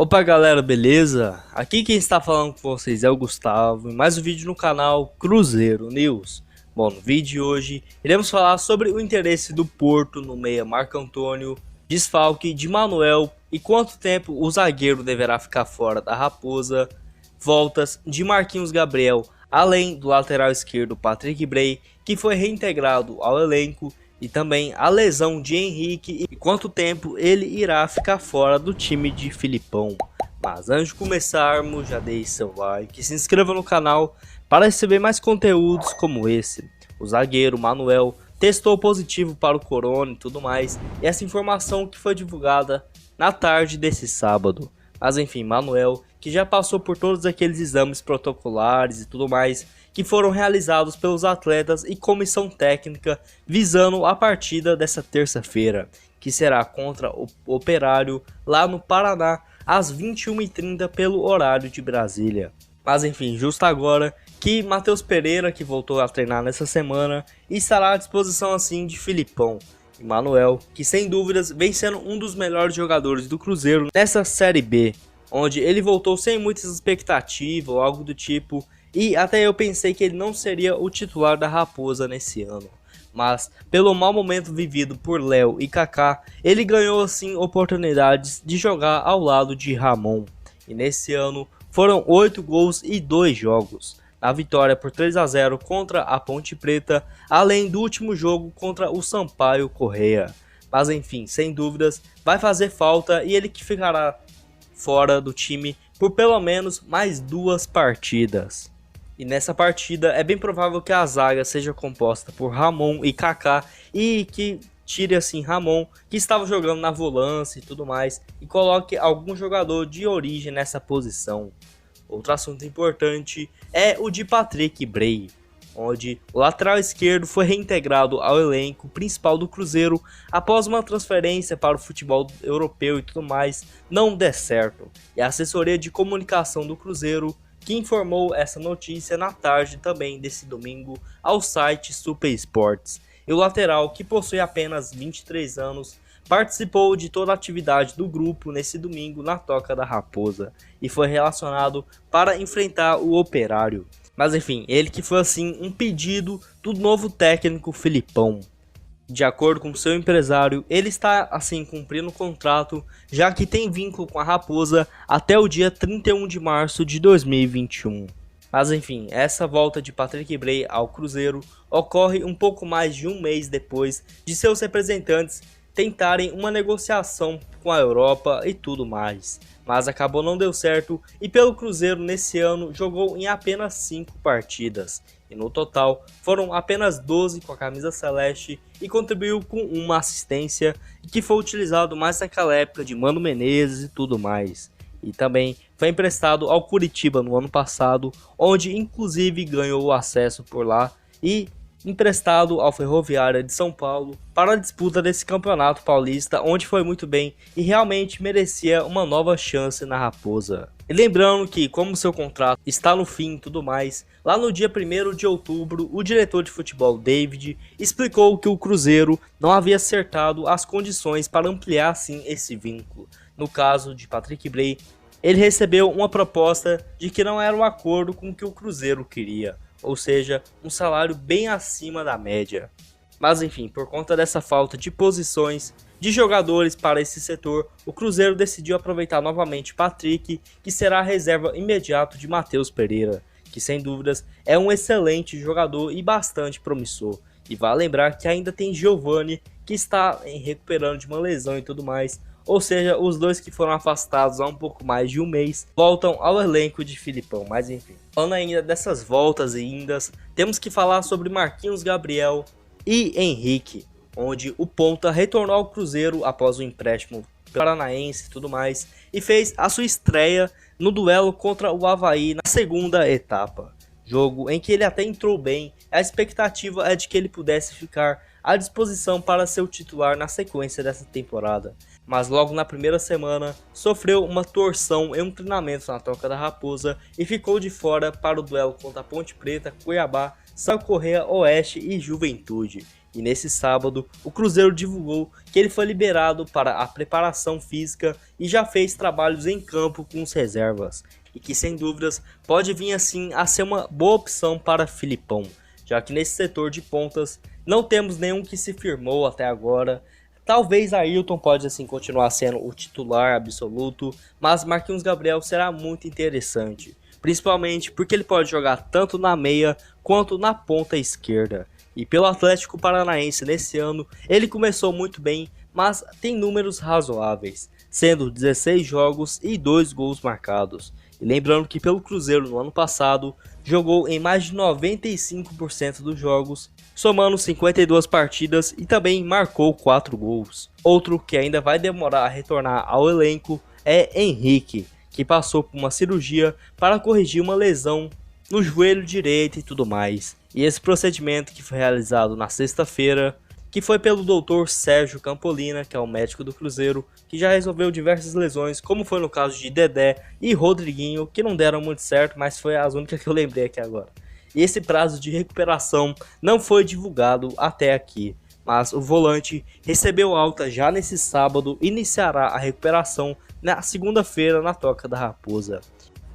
Opa galera, beleza? Aqui quem está falando com vocês é o Gustavo e mais um vídeo no canal Cruzeiro News. Bom, no vídeo de hoje iremos falar sobre o interesse do Porto no meia Marco Antônio, desfalque de Manuel e quanto tempo o zagueiro deverá ficar fora da Raposa, voltas de Marquinhos Gabriel, além do lateral esquerdo Patrick Bray, que foi reintegrado ao elenco, e também a lesão de Henrique e quanto tempo ele irá ficar fora do time de Filipão. Mas antes de começarmos, já deixe seu like e se inscreva no canal para receber mais conteúdos como esse. O zagueiro Manuel testou positivo para o corona e tudo mais, e essa informação que foi divulgada na tarde desse sábado. Mas enfim, Manuel, que já passou por todos aqueles exames protocolares e tudo mais que foram realizados pelos atletas e comissão técnica visando a partida dessa terça-feira, que será contra o Operário lá no Paraná às 21h30 pelo horário de Brasília. Mas enfim, justo agora que Matheus Pereira, que voltou a treinar nessa semana, estará à disposição assim de Filipão. E Manuel, que sem dúvidas vem sendo um dos melhores jogadores do Cruzeiro nessa Série B, onde ele voltou sem muitas expectativas ou algo do tipo, e até eu pensei que ele não seria o titular da Raposa nesse ano. Mas pelo mau momento vivido por Léo e Kaká, ele ganhou assim oportunidades de jogar ao lado de Ramon. E nesse ano foram 8 gols e 2 jogos. Na vitória por 3-0 contra a Ponte Preta, além do último jogo contra o Sampaio Corrêa. Mas enfim, sem dúvidas, vai fazer falta e ele que ficará fora do time por pelo menos mais 2 partidas. E nessa partida é bem provável que a zaga seja composta por Ramon e Kaká e que tire assim Ramon, que estava jogando na volância e tudo mais, e coloque algum jogador de origem nessa posição. Outro assunto importante é o de Patrick Bray, onde o lateral esquerdo foi reintegrado ao elenco principal do Cruzeiro após uma transferência para o futebol europeu e tudo mais não der certo. E a assessoria de comunicação do Cruzeiro que informou essa notícia na tarde também desse domingo ao site Super Sports. E o lateral, que possui apenas 23 anos, participou de toda a atividade do grupo nesse domingo na Toca da Raposa e foi relacionado para enfrentar o Operário. Mas enfim, ele que foi assim um pedido do novo técnico Filipão. De acordo com seu empresário, ele está assim cumprindo o contrato, já que tem vínculo com a Raposa até o dia 31 de março de 2021. Mas enfim, essa volta de Patrick Bray ao Cruzeiro ocorre um pouco mais de um mês depois de seus representantes tentarem uma negociação com a Europa e tudo mais. Mas acabou não deu certo e pelo Cruzeiro nesse ano jogou em apenas 5 partidas. E no total foram apenas 12 com a camisa celeste e contribuiu com uma assistência que foi utilizado mais naquela época de Mano Menezes e tudo mais. E também foi emprestado ao Curitiba no ano passado, onde inclusive ganhou o acesso por lá, e emprestado ao Ferroviária de São Paulo para a disputa desse campeonato paulista, onde foi muito bem e realmente merecia uma nova chance na Raposa. E lembrando que, como seu contrato está no fim e tudo mais, lá no dia 1º de outubro, o diretor de futebol David explicou que o Cruzeiro não havia acertado as condições para ampliar assim esse vínculo. No caso de Patrick Bray, ele recebeu uma proposta de que não era um acordo com o que o Cruzeiro queria, ou seja, um salário bem acima da média. Mas enfim, por conta dessa falta de posições de jogadores para esse setor, o Cruzeiro decidiu aproveitar novamente Patrick, que será a reserva imediato de Matheus Pereira, que sem dúvidas é um excelente jogador e bastante promissor. E vale lembrar que ainda tem Giovani, que está recuperando de uma lesão e tudo mais, ou seja, os dois que foram afastados há um pouco mais de um mês voltam ao elenco de Filipão. Mas enfim, falando ainda dessas voltas e indas, temos que falar sobre Marquinhos Gabriel e Henrique, onde o ponta retornou ao Cruzeiro após o empréstimo paranaense e tudo mais, e fez a sua estreia no duelo contra o Avaí na segunda etapa. Jogo em que ele até entrou bem, a expectativa é de que ele pudesse ficar à disposição para ser o titular na sequência dessa temporada. Mas logo na primeira semana sofreu uma torção em um treinamento na Toca da Raposa e ficou de fora para o duelo contra a Ponte Preta, Cuiabá, Sampaio Corrêa, Oeste e Juventude. E nesse sábado, o Cruzeiro divulgou que ele foi liberado para a preparação física e já fez trabalhos em campo com os reservas. E que sem dúvidas pode vir assim a ser uma boa opção para Filipão, já que nesse setor de pontas não temos nenhum que se firmou até agora. Talvez Ailton pode assim continuar sendo o titular absoluto, mas Marquinhos Gabriel será muito interessante, principalmente porque ele pode jogar tanto na meia quanto na ponta esquerda. E pelo Atlético Paranaense nesse ano, ele começou muito bem, mas tem números razoáveis, sendo 16 jogos e 2 gols marcados. E lembrando que pelo Cruzeiro no ano passado, jogou em mais de 95% dos jogos, somando 52 partidas e também marcou 4 gols. Outro que ainda vai demorar a retornar ao elenco é Henrique, que passou por uma cirurgia para corrigir uma lesão no joelho direito e tudo mais. E esse procedimento que foi realizado na sexta-feira, que foi pelo Dr. Sérgio Campolina, que é o médico do Cruzeiro, que já resolveu diversas lesões, como foi no caso de Dedé e Rodriguinho, que não deram muito certo, mas foi as únicas que eu lembrei aqui agora. E esse prazo de recuperação não foi divulgado até aqui, mas o volante recebeu alta já nesse sábado e iniciará a recuperação na segunda-feira na Toca da Raposa.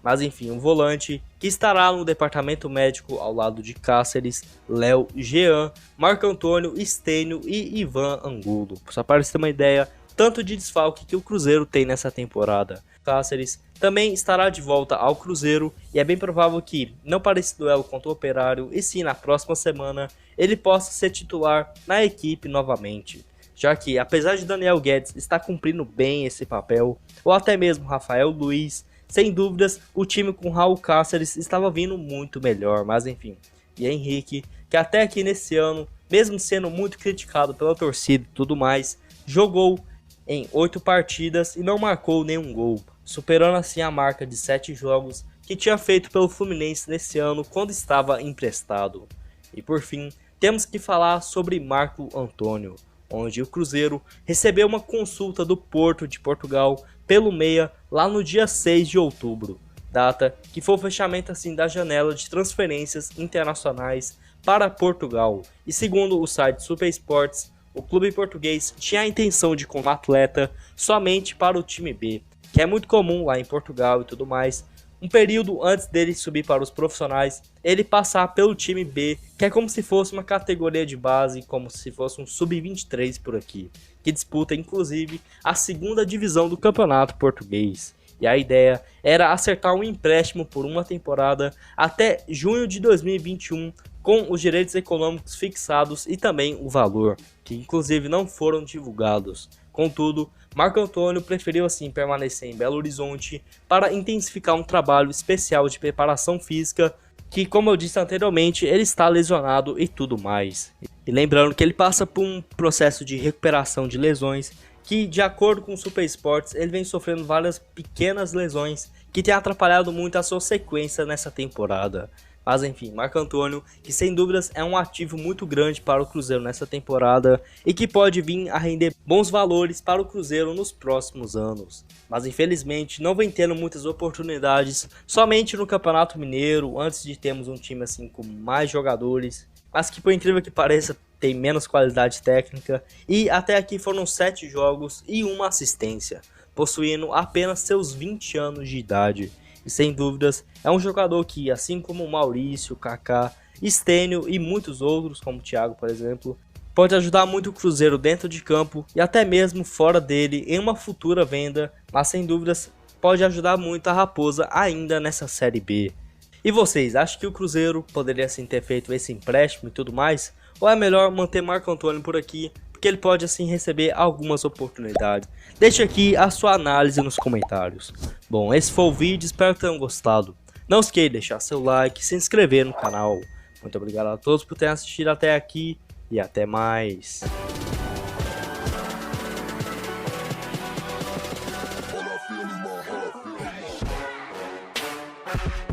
Mas enfim, um volante que estará no departamento médico ao lado de Cáceres, Léo, Jean, Marco Antônio, Stênio e Ivan Angulo. Só para você ter uma ideia, tanto de desfalque que o Cruzeiro tem nessa temporada. Cáceres também estará de volta ao Cruzeiro e é bem provável que, não para esse duelo contra o Operário, e sim na próxima semana, ele possa ser titular na equipe novamente. Já que, apesar de Daniel Guedes estar cumprindo bem esse papel, ou até mesmo Rafael Luiz, sem dúvidas, o time com Raul Cáceres estava vindo muito melhor, mas enfim. E Henrique, que até aqui nesse ano, mesmo sendo muito criticado pela torcida e tudo mais, jogou em 8 partidas e não marcou nenhum gol, superando assim a marca de 7 jogos que tinha feito pelo Fluminense nesse ano quando estava emprestado. E por fim, temos que falar sobre Marco Antônio, onde o Cruzeiro recebeu uma consulta do Porto de Portugal pelo meia lá no dia 6 de outubro, data que foi o fechamento assim da janela de transferências internacionais para Portugal. E segundo o site Super Sports, o clube português tinha a intenção de comprar atleta somente para o time B, que é muito comum lá em Portugal e tudo mais. Um período antes dele subir para os profissionais, ele passar pelo time B, que é como se fosse uma categoria de base, como se fosse um sub-23 por aqui, que disputa inclusive a segunda divisão do campeonato português. E a ideia era acertar um empréstimo por uma temporada até junho de 2021, com os direitos econômicos fixados e também o valor, que inclusive não foram divulgados. Contudo, Marco Antônio preferiu assim permanecer em Belo Horizonte para intensificar um trabalho especial de preparação física, que como eu disse anteriormente, ele está lesionado e tudo mais. E lembrando que ele passa por um processo de recuperação de lesões, que de acordo com o Super Sports, ele vem sofrendo várias pequenas lesões que tem atrapalhado muito a sua sequência nessa temporada. Mas enfim, Marco Antônio, que sem dúvidas é um ativo muito grande para o Cruzeiro nessa temporada e que pode vir a render bons valores para o Cruzeiro nos próximos anos. Mas infelizmente não vem tendo muitas oportunidades somente no Campeonato Mineiro, antes de termos um time assim com mais jogadores, mas que por incrível que pareça tem menos qualidade técnica, e até aqui foram 7 jogos e 1 assistência, possuindo apenas seus 20 anos de idade. E sem dúvidas é um jogador que, assim como Maurício, Kaká, Stênio e muitos outros, como o Thiago por exemplo, pode ajudar muito o Cruzeiro dentro de campo e até mesmo fora dele em uma futura venda, mas sem dúvidas pode ajudar muito a Raposa ainda nessa Série B. E vocês, acham que o Cruzeiro poderia assim ter feito esse empréstimo e tudo mais? Ou é melhor manter Marco Antônio por aqui, porque ele pode assim receber algumas oportunidades? Deixe aqui a sua análise nos comentários. Bom, esse foi o vídeo, espero que tenham gostado. Não esqueça de deixar seu like e se inscrever no canal. Muito obrigado a todos por terem assistido até aqui e até mais. All I feel is my heart.